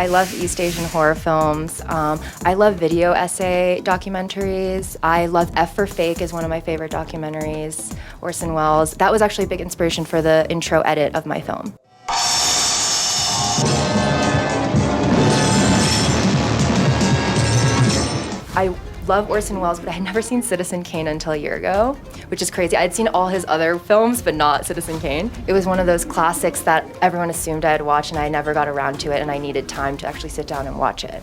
I love East Asian horror films. I love video essay documentaries. I love F for Fake is one of my favorite documentaries. Orson Welles. That was actually a big inspiration for the intro edit of my film. I love Orson Welles, but I had never seen Citizen Kane until a year ago, which is crazy. I'd seen all his other films, but not Citizen Kane. It was one of those classics that everyone assumed I had watched, and I never got around to it, and I needed time to actually sit down and watch it.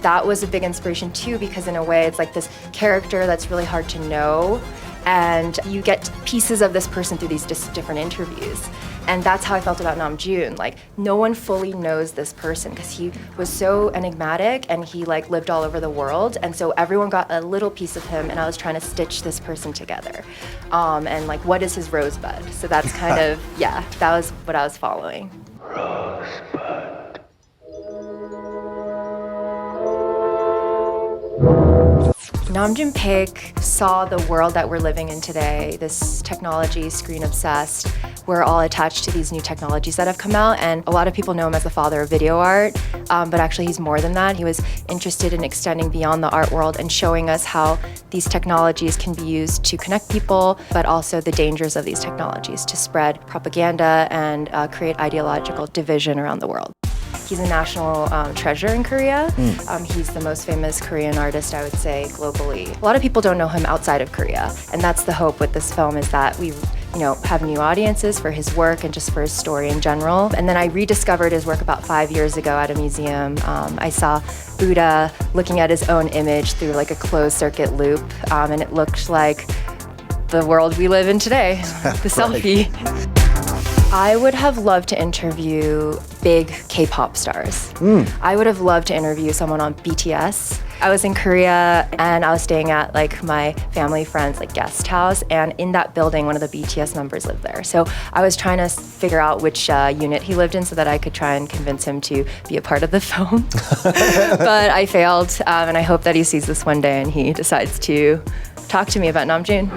That was a big inspiration too, because in a way it's like this character that's really hard to know, and you get pieces of this person through these different interviews. And that's how I felt about Nam June. Like, no one fully knows this person because he was so enigmatic and he like lived all over the world. And so everyone got a little piece of him, and I was trying to stitch this person together. And like, what is his rosebud? So that's kind of, yeah, that was what I was following. Rosebud. Nam June Paik saw the world that we're living in today, this technology, screen obsessed. We're all attached to these new technologies that have come out, and a lot of people know him as the father of video art, but actually he's more than that. He was interested in extending beyond the art world and showing us how these technologies can be used to connect people, but also the dangers of these technologies to spread propaganda and create ideological division around the world. He's a national treasure in Korea. He's the most famous Korean artist, I would say, globally. A lot of people don't know him outside of Korea, and that's the hope with this film, is that we have new audiences for his work and just for his story in general. And then I rediscovered his work about 5 years ago at a museum. I saw Buddha looking at his own image through like a closed circuit loop, and it looked like the world we live in today, the selfie. I would have loved to interview big K-pop stars. I would have loved to interview someone on BTS. I was in Korea and I was staying at like my family friend's like guest house, and in that building one of the BTS members lived there. So I was trying to figure out which unit he lived in so that I could try and convince him to be a part of the film. But I failed, and I hope that he sees this one day and he decides to talk to me about Nam June.